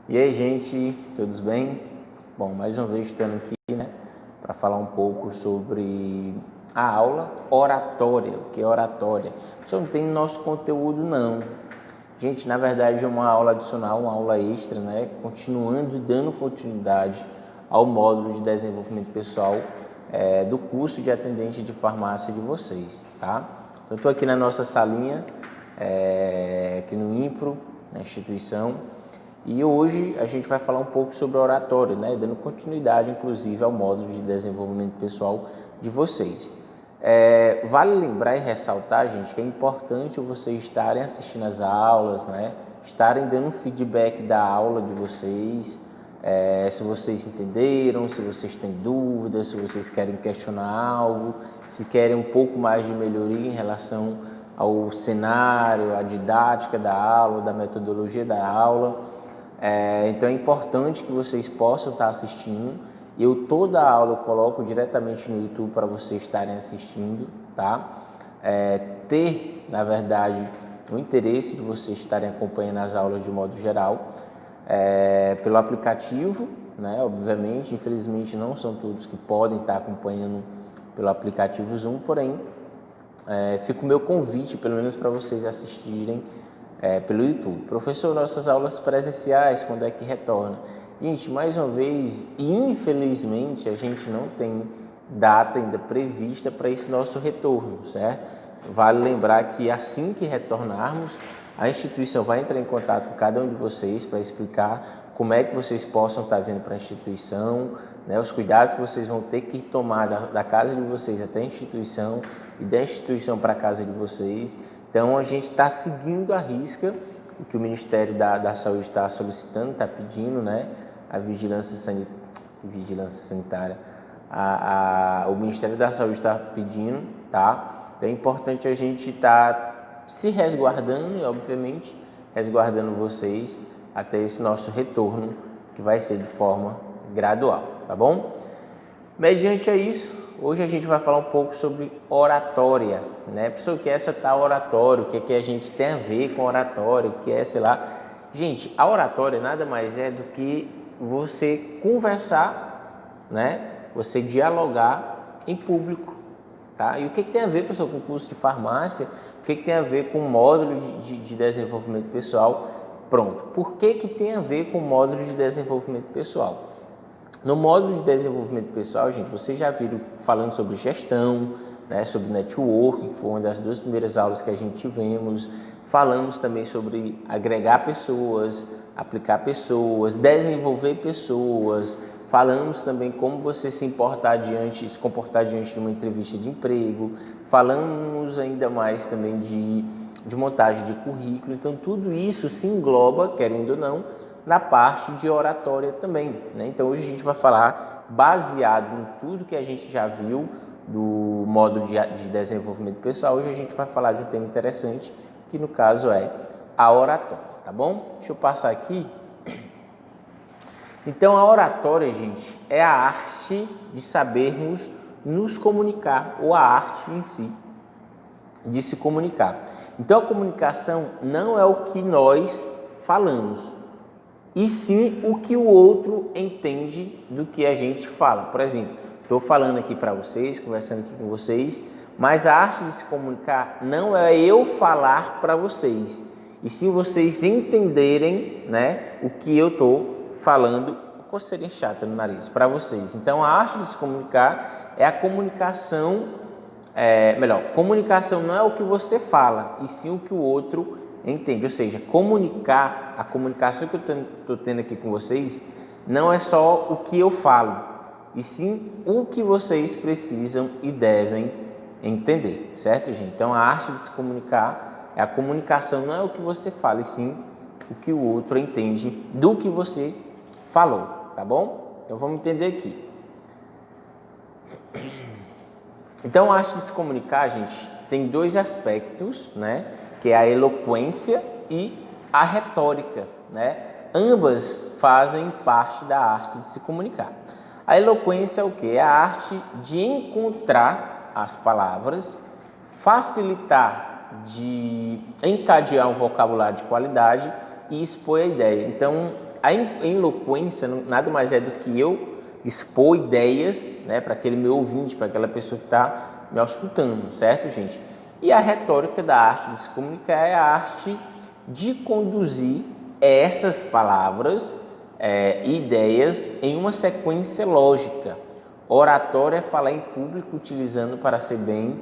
E aí, gente, todos bem? Bom, mais uma vez estando aqui, para falar um pouco sobre a aula oratória. O que é oratória? Só não tem no nosso conteúdo, não. Gente, na verdade é uma aula adicional, uma aula extra, continuando e dando continuidade ao módulo de desenvolvimento pessoal do curso de atendente de farmácia de vocês, tá? Eu estou aqui na nossa salinha, aqui no IMPRO, na instituição, e hoje a gente vai falar um pouco sobre oratório, dando continuidade, inclusive, ao módulo de desenvolvimento pessoal de vocês. Vale lembrar e ressaltar, gente, que é importante vocês estarem assistindo as aulas, estarem dando feedback da aula de vocês, se vocês entenderam, se vocês têm dúvidas, se vocês querem questionar algo, se querem um pouco mais de melhoria em relação ao cenário, à didática da aula, da metodologia da aula. Então é importante que vocês possam estar assistindo. Toda a aula eu coloco diretamente no YouTube para vocês estarem assistindo, tá? Ter, na verdade, o interesse de vocês estarem acompanhando as aulas de modo geral, pelo aplicativo, obviamente, infelizmente não são todos que podem estar acompanhando pelo aplicativo Zoom, porém, fica o meu convite, pelo menos para vocês assistirem pelo YouTube. Professor, nossas aulas presenciais, quando é que retorna? Gente, mais uma vez, infelizmente, a gente não tem data ainda prevista para esse nosso retorno, certo? Vale lembrar que assim que retornarmos, a instituição vai entrar em contato com cada um de vocês para explicar como é que vocês possam estar vindo para a instituição, os cuidados que vocês vão ter que tomar da casa de vocês até a instituição e da instituição para a casa de vocês. Então, a gente está seguindo à risca o que o Ministério da Saúde está solicitando, está pedindo, a vigilância sanitária, o Ministério da Saúde está pedindo, tá? Então, é importante a gente estar se resguardando e, obviamente, resguardando vocês até esse nosso retorno, que vai ser de forma gradual, tá bom? Mediante a isso, hoje a gente vai falar um pouco sobre oratória, Pessoal, o que é essa tal oratória? O que a gente tem a ver com oratória? O que é, sei lá... Gente, a oratória nada mais é do que você conversar, Você dialogar em público, tá? E o que tem a ver, pessoal, com o curso de farmácia? O que tem a ver com o módulo de desenvolvimento pessoal? Pronto. Por que tem a ver com o módulo de desenvolvimento pessoal? No módulo de desenvolvimento pessoal, gente, vocês já viram falando sobre gestão, sobre networking, que foi uma das duas primeiras aulas que a gente tivemos. Falamos também sobre agregar pessoas, aplicar pessoas, desenvolver pessoas. Falamos também como você se comportar diante de uma entrevista de emprego. Falamos ainda mais também de montagem de currículo. Então, tudo isso se engloba, querendo ou não, na parte de oratória também, Então, hoje a gente vai falar, baseado em tudo que a gente já viu do módulo de desenvolvimento pessoal, hoje a gente vai falar de um tema interessante, que no caso é a oratória, tá bom? Deixa eu passar aqui. Então, a oratória, gente, é a arte de sabermos nos comunicar, ou a arte em si de se comunicar. Então, a comunicação não é o que nós falamos, e sim o que o outro entende do que a gente fala. Por exemplo, estou falando aqui para vocês, conversando aqui com vocês, mas a arte de se comunicar não é eu falar para vocês, e sim vocês entenderem, o que eu estou falando, coceirinha chata no nariz, para vocês. Então, a arte de se comunicar é a comunicação, comunicação não é o que você fala, e sim o que o outro entende. Ou seja, a comunicação que eu estou tendo aqui com vocês não é só o que eu falo, e sim o que vocês precisam e devem entender, certo, gente? Então, a arte de se comunicar é a comunicação, não é o que você fala, e sim o que o outro entende do que você falou, tá bom? Então, vamos entender aqui. Então, a arte de se comunicar, gente, tem dois aspectos, que é a eloquência e a retórica, Ambas fazem parte da arte de se comunicar. A eloquência é o quê? É a arte de encontrar as palavras, facilitar de encadear um vocabulário de qualidade e expor a ideia. Então, a eloquência nada mais é do que eu expor ideias, né, para aquele meu ouvinte, para aquela pessoa que está me escutando, certo, gente? E a retórica da arte de se comunicar é a arte de conduzir essas palavras, ideias em uma sequência lógica. Oratória é falar em público utilizando para ser bem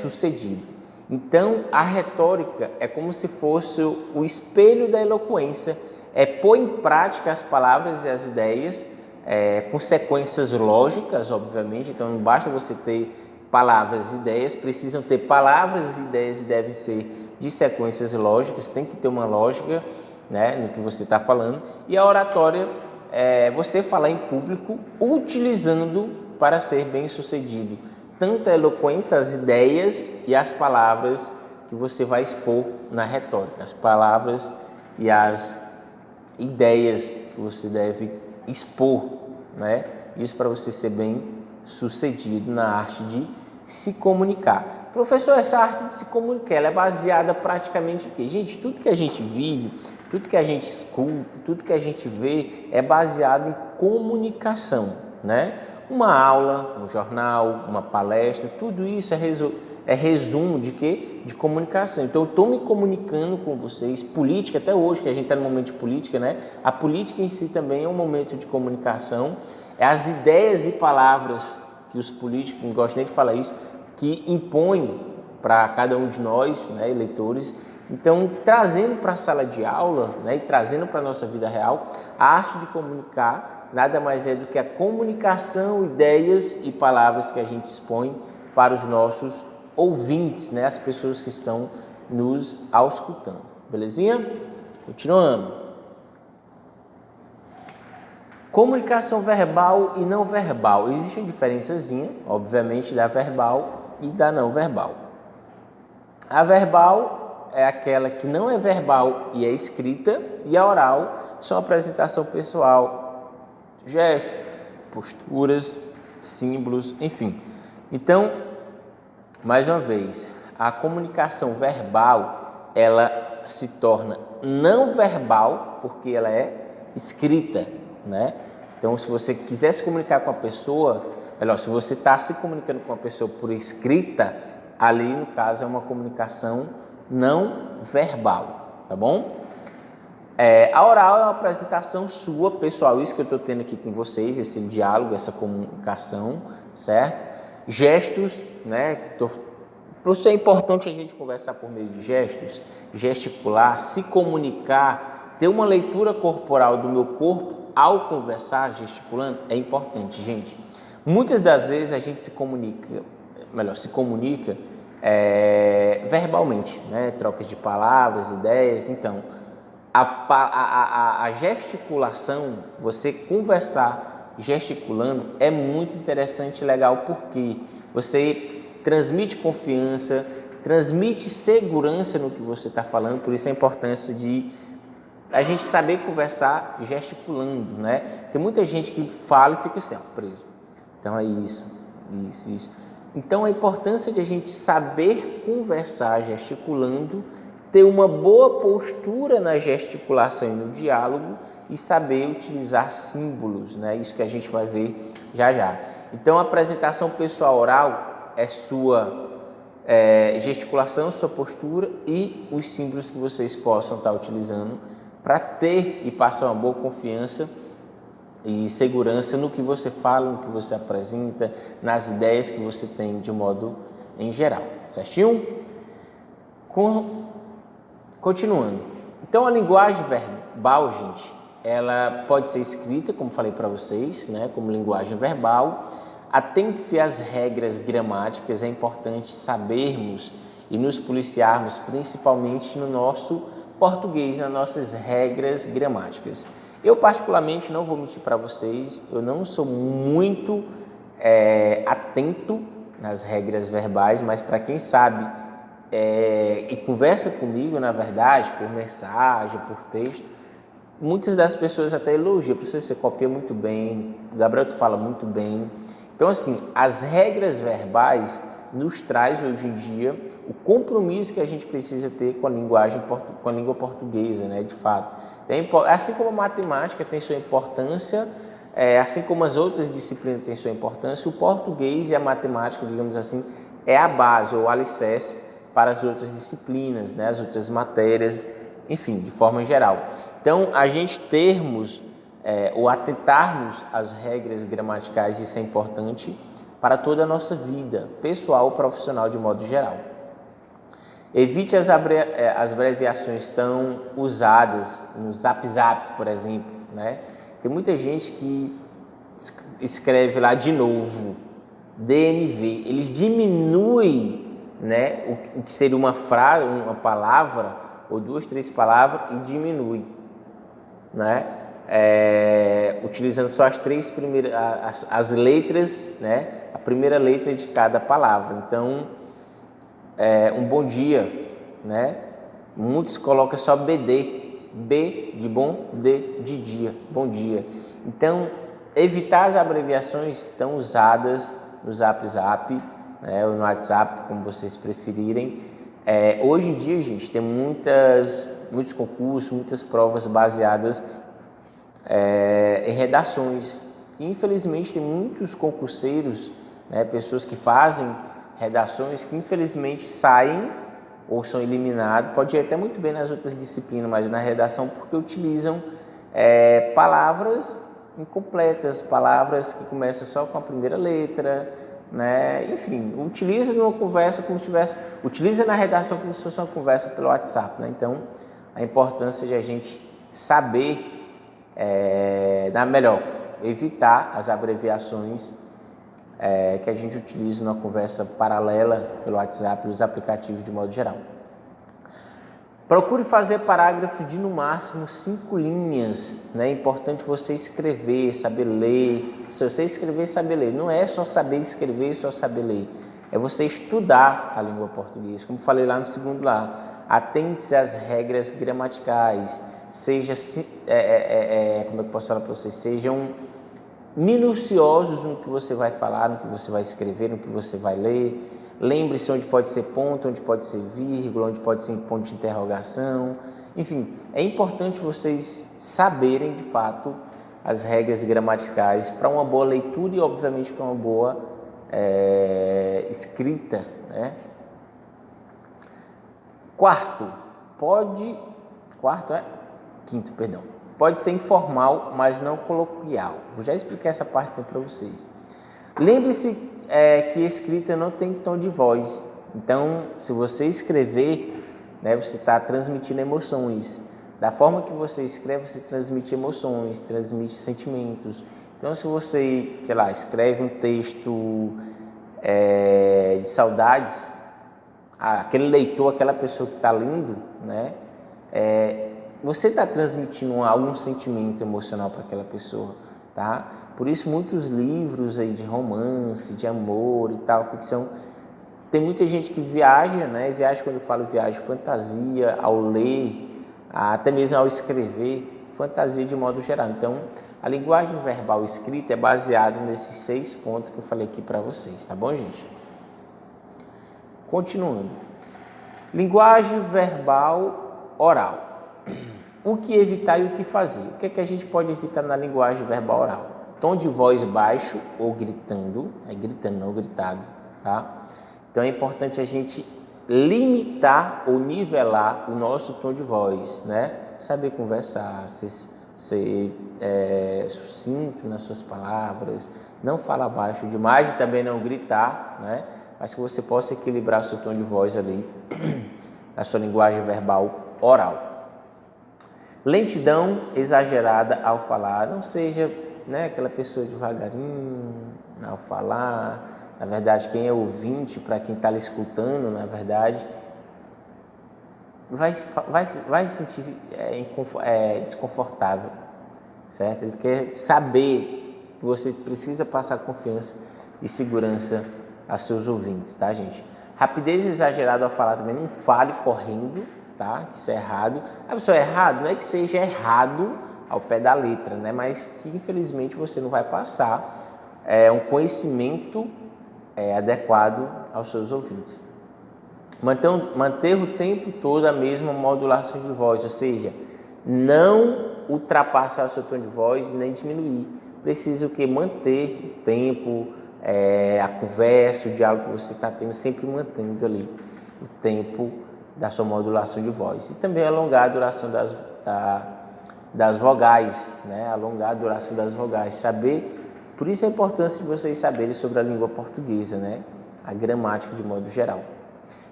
sucedido. Então, a retórica é como se fosse o espelho da eloquência, pôr em prática as palavras e as ideias com sequências lógicas, obviamente. Então, não basta você ter palavras e ideias, precisam ter palavras e ideias e devem ser de sequências lógicas, tem que ter uma lógica, né, no que você está falando. E a oratória é você falar em público utilizando para ser bem sucedido tanto a eloquência, as ideias e as palavras que você vai expor na retórica, as palavras e as ideias que você deve expor, né? Isso para você ser bem sucedido na arte de se comunicar. Professor, essa arte de se comunicar, ela é baseada praticamente em quê? Gente, tudo que a gente vive, tudo que a gente escuta, tudo que a gente vê é baseado em comunicação, né? Uma aula, um jornal, uma palestra, tudo isso é resumo de quê? De comunicação. Então, eu estou me comunicando com vocês, política, até hoje, que a gente está no momento de política, né? A política em si também é um momento de comunicação, as ideias e palavras que os políticos, não gosto nem de falar isso, que impõem para cada um de nós, né, eleitores. Então, trazendo para a sala de aula, né, e trazendo para a nossa vida real, a arte de comunicar nada mais é do que a comunicação, ideias e palavras que a gente expõe para os nossos ouvintes, né, as pessoas que estão nos auscultando. Belezinha? Continuando. Comunicação verbal e não verbal. Existe uma diferençazinha, obviamente, da verbal e da não verbal. A verbal é aquela que não é verbal e é escrita, e a oral são apresentação pessoal, gestos, posturas, símbolos, enfim. Então, mais uma vez, a comunicação verbal, ela se torna não verbal porque ela é escrita, né? Então, se você quiser se comunicar com a pessoa, melhor, se você está se comunicando com a pessoa por escrita, ali, no caso, é uma comunicação não verbal, tá bom? A oral é uma apresentação sua, pessoal, isso que eu estou tendo aqui com vocês, esse diálogo, essa comunicação, certo? Gestos, né? Para isso é importante a gente conversar por meio de gestos, gesticular, se comunicar, ter uma leitura corporal do meu corpo ao conversar, gesticulando, é importante, gente. Muitas das vezes a gente se comunica verbalmente, né? Trocas de palavras, ideias. Então, a gesticulação, você conversar gesticulando é muito interessante e legal, porque você transmite confiança, transmite segurança no que você está falando. Por isso a importância de a gente saber conversar gesticulando, né? Tem muita gente que fala e fica assim, preso. Então é isso. Então a importância de a gente saber conversar gesticulando, ter uma boa postura na gesticulação e no diálogo e saber utilizar símbolos, né? Isso que a gente vai ver já já. Então a apresentação pessoal oral é sua gesticulação, sua postura e os símbolos que vocês possam estar utilizando para ter e passar uma boa confiança e segurança no que você fala, no que você apresenta, nas ideias que você tem de modo em geral, certinho? Continuando. Então, a linguagem verbal, gente, ela pode ser escrita, como falei para vocês, né, como linguagem verbal. Atente-se às regras gramáticas, é importante sabermos e nos policiarmos, principalmente no nosso português, nas nossas regras gramáticas. Eu, particularmente, não vou mentir para vocês, eu não sou muito atento nas regras verbais, mas para quem sabe e conversa comigo, na verdade, por mensagem, por texto, muitas das pessoas até elogiam, você copia muito bem, o Gabriel tu fala muito bem. Então, assim, as regras verbais, nos traz hoje em dia o compromisso que a gente precisa ter com a linguagem, com a língua portuguesa, né, de fato. Assim como a matemática tem sua importância, assim como as outras disciplinas têm sua importância, o português e a matemática, digamos assim, é a base ou o alicerce para as outras disciplinas, né, as outras matérias, enfim, de forma geral. Então, a gente termos ou atentarmos às regras gramaticais, isso é importante para toda a nossa vida, pessoal ou profissional de modo geral. Evite as abreviações tão usadas no Zap Zap, por exemplo, né? Tem muita gente que escreve lá de novo, DNV, eles diminuem, né, o que seria uma frase, uma palavra, ou 2, 3 palavras, e diminui, né? Utilizando só as 3 primeiras, as letras, né? A primeira letra de cada palavra. Então, um bom dia, né? Muitos colocam só BD, B de bom, D de dia, bom dia. Então, evitar as abreviações tão usadas no Zap Zap, né, ou no WhatsApp, como vocês preferirem. Hoje em dia, gente, tem muitos concursos, muitas provas baseadas em redações. Infelizmente, tem muitos concurseiros, né, pessoas que fazem redações que infelizmente saem ou são eliminados, pode ir até muito bem nas outras disciplinas, mas na redação porque utilizam palavras incompletas, palavras que começam só com a primeira letra, né? Enfim, utiliza numa conversa como se tivesse, utiliza na redação como se fosse uma conversa pelo WhatsApp, né? Então, a importância de a gente saber, evitar as abreviações que a gente utiliza numa conversa paralela pelo WhatsApp e os aplicativos de modo geral. Procure fazer parágrafo de no máximo 5 linhas, né? É importante você escrever, saber ler. Se você escrever, saber ler, não é só saber escrever, só saber ler. É você estudar a língua portuguesa. Como falei lá no segundo lá, atente-se às regras gramaticais. Seja, como é que eu posso falar para vocês? Sejam minuciosos no que você vai falar, no que você vai escrever, no que você vai ler. Lembre-se onde pode ser ponto, onde pode ser vírgula, onde pode ser ponto de interrogação. Enfim, é importante vocês saberem de fato as regras gramaticais para uma boa leitura e, obviamente, para uma boa escrita, né? Quinto, perdão. Pode ser informal, mas não coloquial. Vou já explicar essa parte para vocês. Lembre-se que escrita não tem tom de voz. Então, se você escrever, né, você está transmitindo emoções. Da forma que você escreve, você transmite emoções, transmite sentimentos. Então, se você, sei lá, escreve um texto de saudades, aquele leitor, aquela pessoa que está lendo, né, você está transmitindo algum sentimento emocional para aquela pessoa, tá? Por isso, muitos livros aí de romance, de amor e tal, ficção, tem muita gente que viaja, né? Viaja, quando eu falo viagem, fantasia ao ler, até mesmo ao escrever, fantasia de modo geral. Então, a linguagem verbal escrita é baseada nesses 6 pontos que eu falei aqui para vocês, tá bom, gente? Continuando. Linguagem verbal oral. O que evitar e o que fazer? O que é que a gente pode evitar na linguagem verbal oral? Tom de voz baixo ou gritando, gritando, não gritado, tá? Então é importante a gente limitar ou nivelar o nosso tom de voz, né? Saber conversar, ser sucinto nas suas palavras, não falar baixo demais e também não gritar, né? Mas que você possa equilibrar seu tom de voz ali na sua linguagem verbal oral. Lentidão exagerada ao falar, não seja, né, aquela pessoa devagarinho ao falar. Na verdade, quem é ouvinte, para quem está lhe escutando, na verdade, vai se sentir desconfortável, certo? Ele quer saber que você precisa passar confiança e segurança a seus ouvintes, tá, gente? Rapidez exagerada ao falar também, não fale correndo, tá? Isso é errado. A pessoa é errado, não é que seja errado ao pé da letra, né? Mas que infelizmente você não vai passar um conhecimento adequado aos seus ouvintes. Manter o tempo todo a mesma modulação de voz, ou seja, não ultrapassar o seu tom de voz nem diminuir. Precisa o que? Manter o tempo, a conversa, o diálogo que você está tendo, sempre mantendo ali o tempo da sua modulação de voz. E também alongar a duração das vogais, né? Alongar a duração das vogais, saber. Por isso a importância de vocês saberem sobre a língua portuguesa, né? A gramática de modo geral.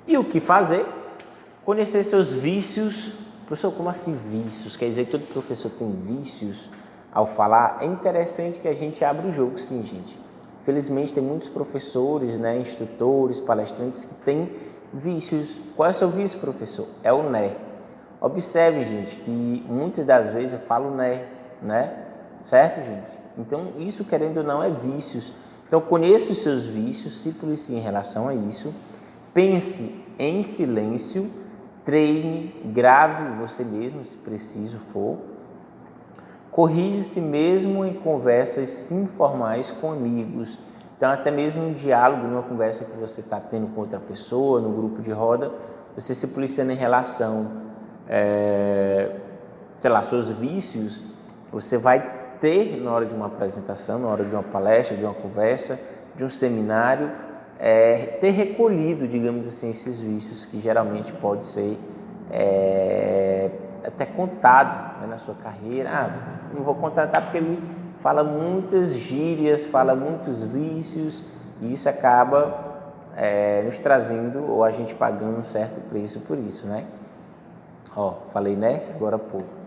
E o que fazer? Conhecer seus vícios. Professor, como assim vícios? Quer dizer que todo professor tem vícios ao falar? É interessante que a gente abra o jogo, sim, gente. Felizmente tem muitos professores, né, instrutores, palestrantes que têm vícios. Qual é o seu vício, professor? É o né. Observe, gente, que muitas das vezes eu falo né? Certo, gente? Então, isso, querendo ou não, é vícios. Então, conheça os seus vícios, se policie em relação a isso. Pense em silêncio, treine, grave você mesmo, se preciso for. Corrija-se mesmo em conversas informais com amigos. Então, até mesmo um diálogo, numa conversa que você está tendo com outra pessoa, no grupo de roda, você se policiando em relação, seus vícios, você vai ter na hora de uma apresentação, na hora de uma palestra, de uma conversa, de um seminário, ter recolhido, digamos assim, esses vícios que geralmente pode ser até contado, né, na sua carreira. Não vou contratar porque ele fala muitas gírias, fala muitos vícios, e isso acaba nos trazendo, ou a gente pagando um certo preço por isso, né? Falei né? Agora há pouco.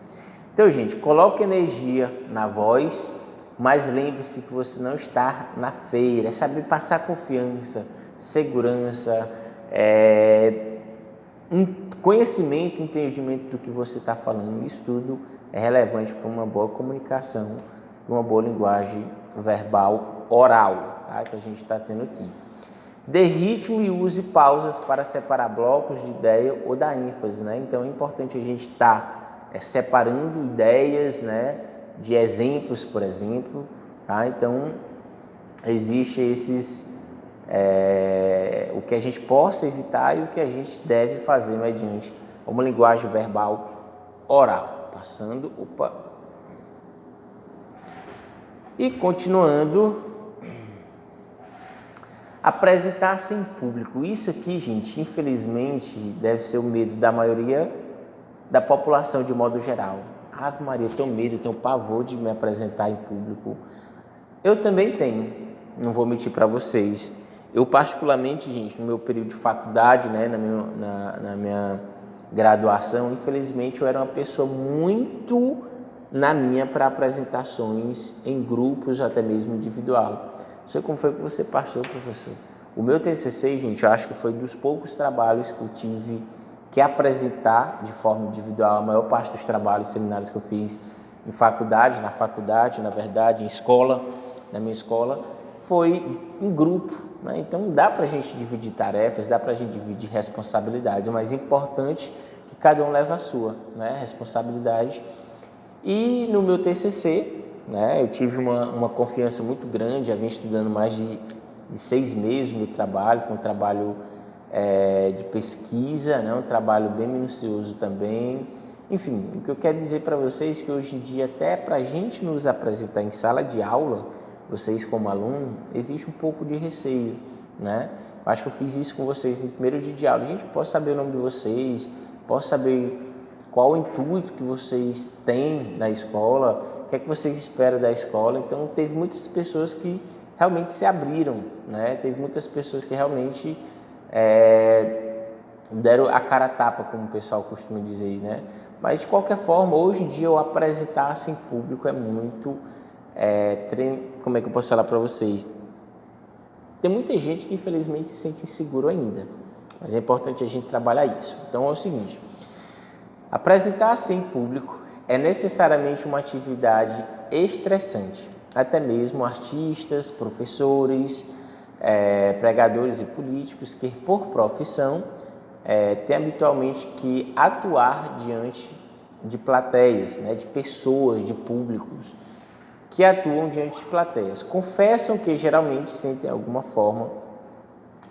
Então, gente, coloque energia na voz, mas lembre-se que você não está na feira. É saber passar confiança, segurança, conhecimento, entendimento do que você está falando. Isso tudo é relevante para uma boa comunicação, para uma boa linguagem verbal oral, tá? Que a gente está tendo aqui. Dê ritmo e use pausas para separar blocos de ideia ou da ênfase, né? Então é importante a gente estar separando ideias, né, de exemplos, por exemplo, tá? Então existe esses o que a gente possa evitar e o que a gente deve fazer mediante uma linguagem verbal oral, passando e continuando. Apresentar-se em público. Isso aqui, gente, infelizmente, deve ser o medo da maioria da população de modo geral. Ave Maria, eu tenho medo, eu tenho pavor de me apresentar em público. Eu também tenho, não vou mentir para vocês. Eu particularmente, gente, no meu período de faculdade, né, na minha graduação, infelizmente eu era uma pessoa muito na minha para apresentações em grupos, até mesmo individual. Não sei como foi que você passou, professor. O meu TCC, gente, eu acho que foi dos poucos trabalhos que eu tive que apresentar de forma individual. A maior parte dos trabalhos, seminários que eu fiz em faculdade, na verdade, em escola, na minha escola, foi em grupo, né? Então dá para a gente dividir tarefas, dá para a gente dividir responsabilidades, mas é importante que cada um leve a sua, né, responsabilidade. E no meu TCC, né, eu tive uma confiança muito grande, já vim estudando mais de 6 meses no meu trabalho, foi um trabalho de pesquisa, né, um trabalho bem minucioso também. Enfim, o que eu quero dizer para vocês é que hoje em dia, até para a gente nos apresentar em sala de aula, vocês como aluno, existe um pouco de receio, né? Eu acho que eu fiz isso com vocês no primeiro dia de aula. Gente, posso saber o nome de vocês, posso saber qual o intuito que vocês têm na escola, o que é que vocês esperam da escola. Então, teve muitas pessoas que realmente se abriram, né? Teve muitas pessoas que realmente deram a cara a tapa, como o pessoal costuma dizer, né? Mas, de qualquer forma, hoje em dia, eu apresentar-se em público é muito... como é que eu posso falar para vocês? Tem muita gente que, infelizmente, se sente inseguro ainda. Mas é importante a gente trabalhar isso. Então, é o seguinte... Apresentar-se em público é necessariamente uma atividade estressante. Até mesmo artistas, professores, pregadores e políticos que, por profissão, têm habitualmente que atuar diante de plateias, né, de pessoas, de públicos que atuam diante de plateias. Confessam que geralmente sentem alguma forma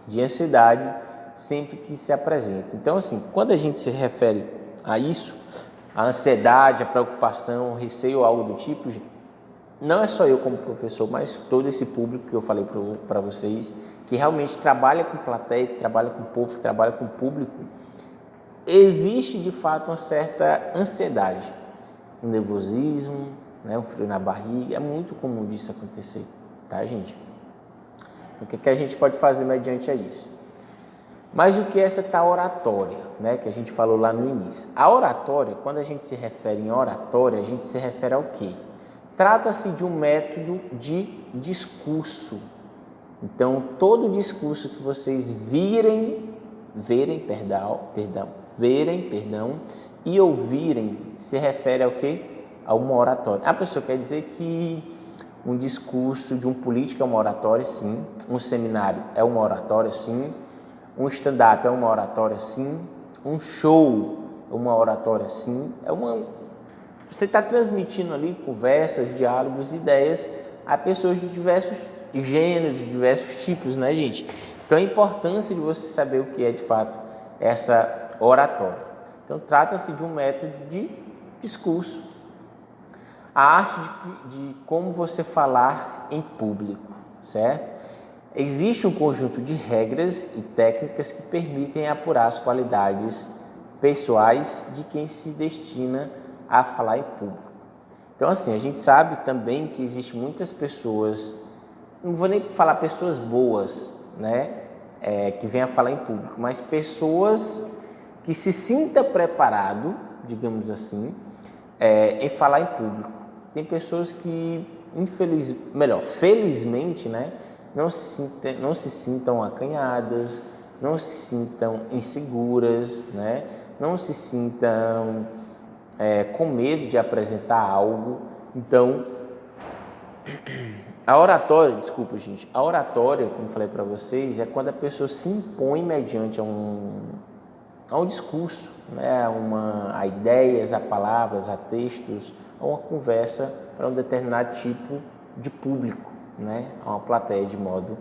de ansiedade sempre que se apresenta. Então, assim, quando a gente se refere a isso, a ansiedade, a preocupação, o receio ou algo do tipo, não é só eu como professor, mas todo esse público que eu falei para vocês, que realmente trabalha com plateia, que trabalha com povo, que trabalha com público, existe de fato uma certa ansiedade, um nervosismo, né, um frio na barriga, é muito comum disso acontecer, tá, gente? O que a gente pode fazer mediante a isso? Mas o que é essa tal oratória, né, que a gente falou lá no início? A oratória, quando a gente se refere em oratória, a gente se refere ao quê? Trata-se de um método de discurso. Então, todo discurso que vocês verem, e ouvirem, se refere ao quê? A uma oratória. A pessoa quer dizer que um discurso de um político é uma oratória, sim. Um seminário é uma oratória, sim. Um stand-up é uma oratória, sim. Um show é uma oratória, sim. Você está transmitindo ali conversas, diálogos, ideias a pessoas de diversos gêneros, de diversos tipos, né, gente? Então, a importância de você saber o que é, de fato, essa oratória. Então, trata-se de um método de discurso. A arte de como você falar em público, certo? Existe um conjunto de regras e técnicas que permitem apurar as qualidades pessoais de quem se destina a falar em público. Então, assim, a gente sabe também que existem muitas pessoas, não vou nem falar pessoas boas, né, que venham a falar em público, mas pessoas que se sinta preparado, digamos assim, em falar em público. Tem pessoas que, felizmente, né, não se sintam acanhadas, não se sintam inseguras, né, não se sintam com medo de apresentar algo. Então, a oratória, como falei para vocês, é quando a pessoa se impõe mediante a um discurso, né, a ideias, a palavras, a textos, a uma conversa para um determinado tipo de público, né, a uma plateia de modo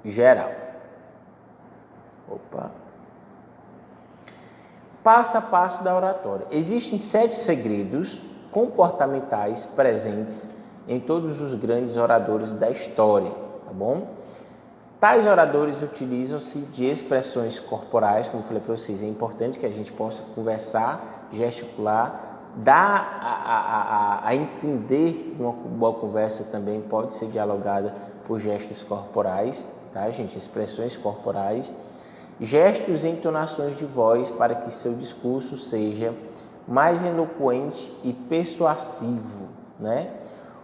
geral. Passo a passo da oratória. Existem 7 segredos comportamentais presentes em todos os grandes oradores da história, tá bom? Tais oradores utilizam-se de expressões corporais, como eu falei para vocês, é importante que a gente possa conversar, gesticular, dar a entender uma boa conversa também pode ser dialogada por gestos corporais, tá, gente? Expressões corporais. Gestos e entonações de voz para que seu discurso seja mais eloquente e persuasivo, né?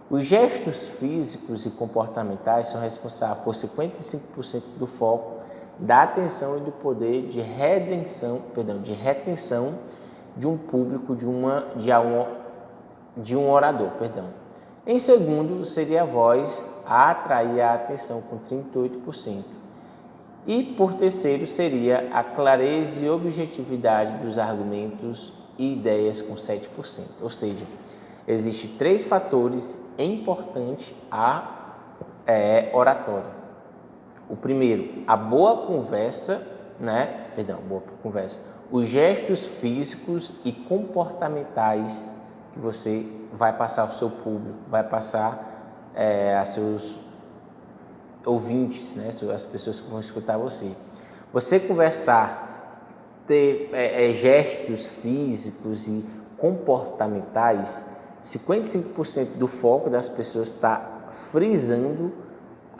Os gestos físicos e comportamentais são responsáveis por 55% do foco, da atenção e do poder de retenção de um público, de um orador. Em segundo, seria a voz a atrair a atenção com 38%. E, por terceiro, seria a clareza e objetividade dos argumentos e ideias com 7%. Ou seja, existem 3 fatores importantes à oratória. O primeiro, a boa conversa, os gestos físicos e comportamentais que você vai passar ao seu público, vai passar a seus ouvintes, né, as pessoas que vão escutar você. Você conversar, ter gestos físicos e comportamentais, 55% do foco das pessoas está frisando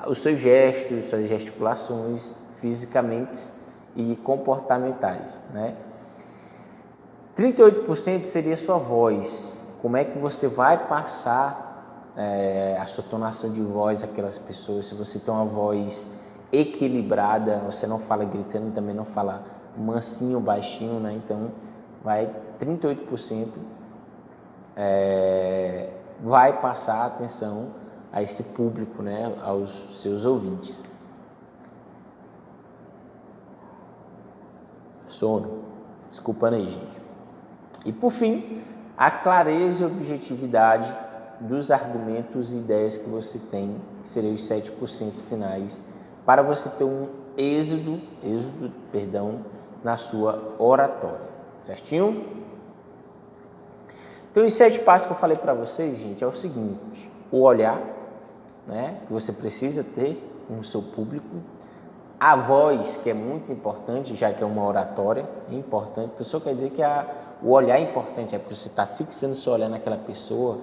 os seus gestos, suas gesticulações fisicamente e comportamentais, né? 38% seria sua voz. Como é que você vai passar a sua tonação de voz àquelas pessoas? Se você tem uma voz equilibrada, você não fala gritando, também não fala mansinho, baixinho, né? Então, 38% vai passar atenção a esse público, né? Aos seus ouvintes. Sono. Desculpa aí, gente. E, por fim, a clareza e objetividade dos argumentos e ideias que você tem, que seriam os 7% finais, para você ter êxito, na sua oratória, certinho? Então, os 7 passos que eu falei para vocês, gente, é o seguinte: o olhar, né, que você precisa ter no seu público, a voz, que é muito importante, já que é uma oratória, é importante. A pessoa quer dizer que o olhar é importante, é porque você está fixando o seu olhar naquela pessoa,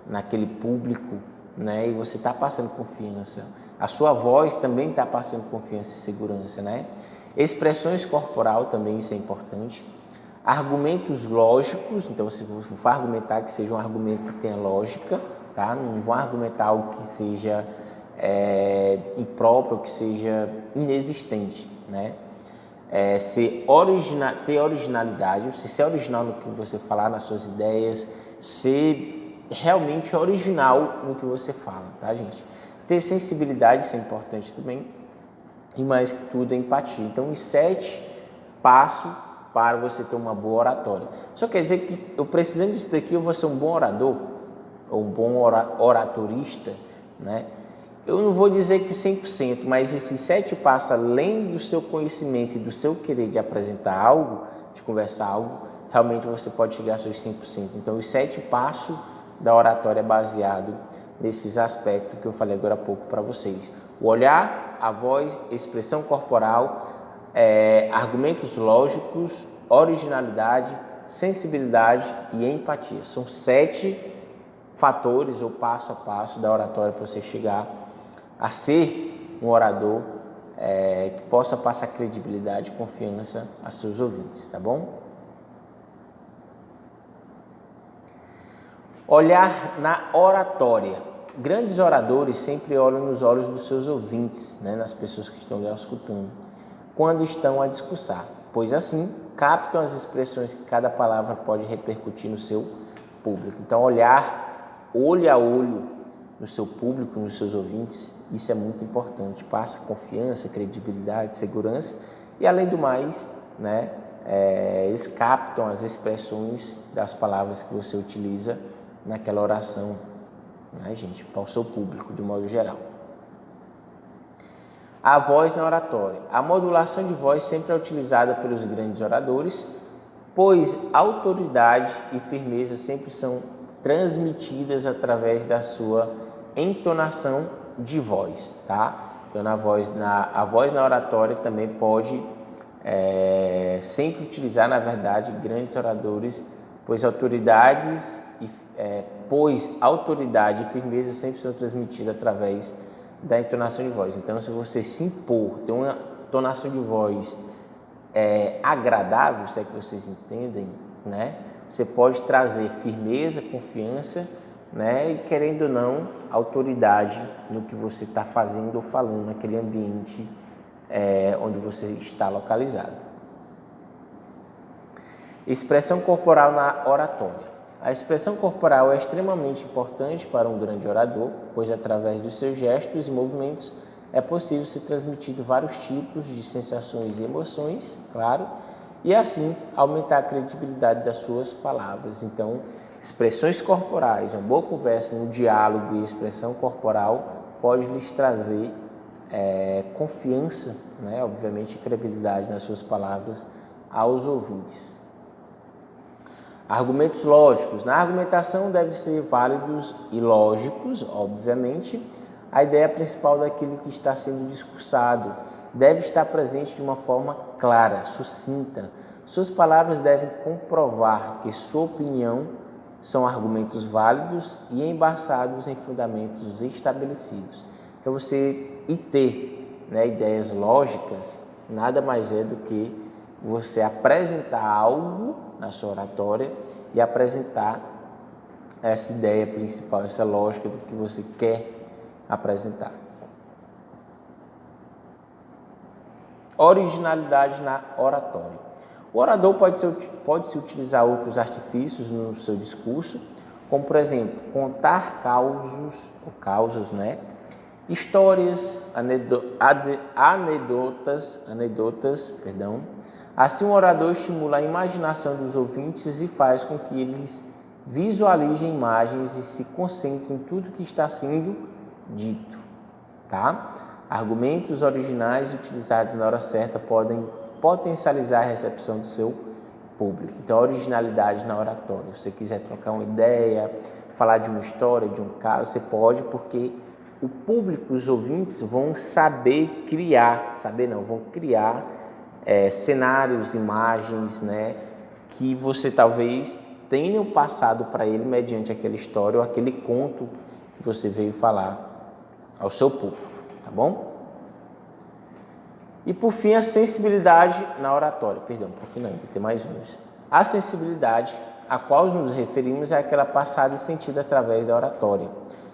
naquele público, né, e você está passando confiança. A sua voz também está passando confiança e segurança, né? Expressões corporal também, isso é importante. Argumentos lógicos, então se você for argumentar, que seja um argumento que tenha lógica, tá? Não vão argumentar algo que seja impróprio, que seja inexistente, né? Ter originalidade, você ser original no que você falar, nas suas ideias, ser realmente original no que você fala, tá, gente? Ter sensibilidade, isso é importante também, e mais que tudo, empatia. Então, os 7 passos para você ter uma boa oratória. Só quer dizer que eu precisando disso daqui, eu vou ser um bom orador, ou um bom oratorista, né? Eu não vou dizer que 100%, mas esses 7 passos, além do seu conhecimento e do seu querer de apresentar algo, de conversar algo, realmente você pode chegar aos seus 100%. Então, os 7 passos da oratória é baseado nesses aspectos que eu falei agora há pouco para vocês. O olhar, a voz, expressão corporal, argumentos lógicos, originalidade, sensibilidade e empatia. São 7 fatores ou passo a passo da oratória para você chegar a ser um orador que possa passar credibilidade e confiança a seus ouvintes, tá bom? Olhar na oratória. Grandes oradores sempre olham nos olhos dos seus ouvintes, né, nas pessoas que estão lá escutando, quando estão a discursar, pois assim captam as expressões que cada palavra pode repercutir no seu público. Então, olhar olho a olho no seu público, nos seus ouvintes, isso é muito importante. Passa confiança, credibilidade, segurança e, além do mais, né, eles captam as expressões das palavras que você utiliza naquela oração, né, gente, para o seu público, de modo geral. A voz na oratória. A modulação de voz sempre é utilizada pelos grandes oradores, pois autoridade e firmeza sempre são transmitidas através da sua entonação de voz, tá? Então, a voz na oratória também pode sempre utilizar, na verdade, grandes oradores, pois autoridade e firmeza sempre são transmitidas através da entonação de voz. Então, se você se impor, ter uma entonação de voz agradável, se é que vocês entendem, né? Você pode trazer firmeza, confiança, né? E, querendo ou não, autoridade no que você está fazendo ou falando naquele ambiente onde você está localizado. Expressão corporal na oratória. A expressão corporal é extremamente importante para um grande orador, pois através dos seus gestos e movimentos é possível ser transmitido vários tipos de sensações e emoções, claro, e assim aumentar a credibilidade das suas palavras. Então, expressões corporais, uma boa conversa, um diálogo e expressão corporal pode lhes trazer confiança, né, obviamente, e credibilidade nas suas palavras aos ouvintes. Argumentos lógicos. Na argumentação devem ser válidos e lógicos, obviamente. A ideia principal daquilo que está sendo discursado deve estar presente de uma forma clara, sucinta. Suas palavras devem comprovar que sua opinião são argumentos válidos e embasados em fundamentos estabelecidos. Então, você ter, né, ideias lógicas nada mais é do que você apresentar algo na sua oratória e apresentar essa ideia principal, essa lógica do que você quer apresentar. Originalidade na oratória. O orador pode-se utilizar outros artifícios no seu discurso, como, por exemplo, contar causas, né? Histórias, anedotas. Assim, o orador estimula a imaginação dos ouvintes e faz com que eles visualizem imagens e se concentrem em tudo que está sendo dito, tá? Argumentos originais utilizados na hora certa podem potencializar a recepção do seu público. Então, a originalidade na oratória. Se você quiser trocar uma ideia, falar de uma história, de um caso, você pode, porque o público, os ouvintes, vão saber criar, vão criar cenários, imagens, né, que você talvez tenha passado para ele mediante aquela história ou aquele conto que você veio falar ao seu público, tá bom? E por fim, a sensibilidade na oratória. Por fim não, ainda tem mais uns. A sensibilidade a qual nos referimos é aquela passada e sentida através da oratória.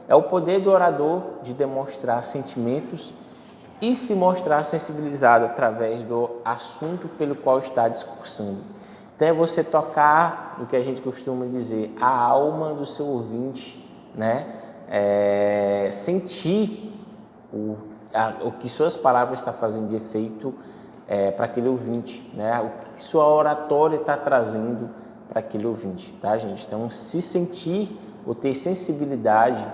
É o poder do orador de demonstrar sentimentos e se mostrar sensibilizado através do assunto pelo qual está discursando. Então é você tocar, o que a gente costuma dizer, a alma do seu ouvinte, né? Sentir o que suas palavras estão fazendo de efeito para aquele ouvinte, né? O que sua oratória está trazendo para aquele ouvinte, tá, gente? Então, se sentir ou ter sensibilidade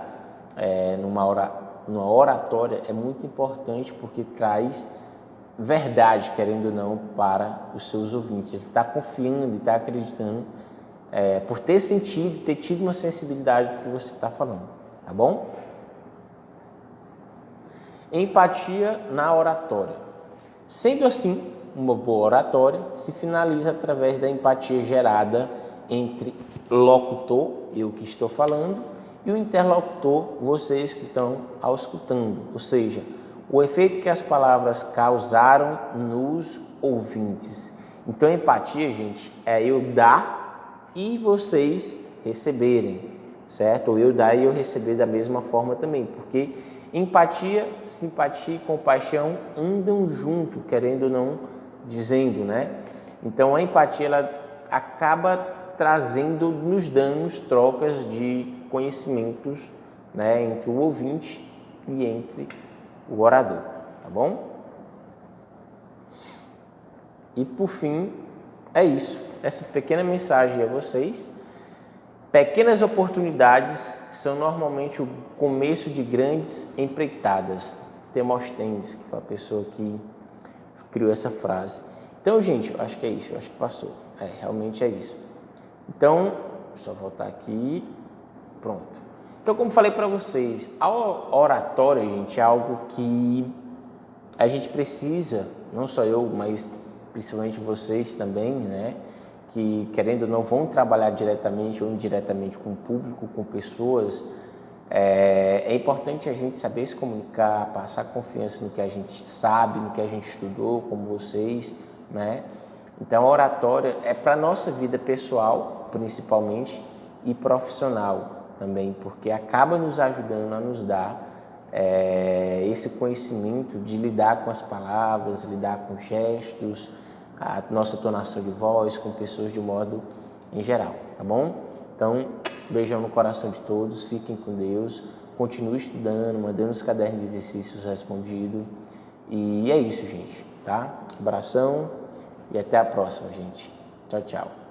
numa oratória é muito importante, porque traz verdade, querendo ou não, para os seus ouvintes. Ele está confiando, está acreditando, por ter sentido, ter tido uma sensibilidade do que você está falando, tá bom? Empatia na oratória. Sendo assim, uma boa oratória se finaliza através da empatia gerada entre locutor, eu que estou falando, e o interlocutor, vocês que estão escutando. Ou seja, o efeito que as palavras causaram nos ouvintes. Então, empatia, gente, é eu dar e vocês receberem, certo? Ou eu dar e eu receber da mesma forma também, porque empatia, simpatia e compaixão andam junto, querendo ou não, dizendo, né? Então, a empatia, ela acaba trazendo, nos dando trocas de conhecimentos, né, entre o ouvinte e entre o orador, tá bom? E por fim, é isso. Essa pequena mensagem a vocês. Pequenas oportunidades são normalmente o começo de grandes empreitadas. Demóstenes, que foi a pessoa que criou essa frase. Então, gente, eu acho que é isso, eu acho que passou. Realmente é isso. Então, só voltar aqui, pronto. Então, como falei para vocês, a oratória, gente, é algo que a gente precisa, não só eu, mas principalmente vocês também, né? Que, querendo ou não, vão trabalhar diretamente ou indiretamente com o público, com pessoas. É importante a gente saber se comunicar, passar confiança no que a gente sabe, no que a gente estudou, como vocês, né? Então, a oratória é para a nossa vida pessoal, principalmente, e profissional também, porque acaba nos ajudando a nos dar esse conhecimento de lidar com as palavras, lidar com gestos, a nossa tonação de voz, com pessoas de modo em geral, tá bom? Então, beijão no coração de todos, fiquem com Deus, continue estudando, mandando os cadernos de exercícios respondidos, e é isso, gente, tá? Abração e até a próxima, gente. Tchau, tchau.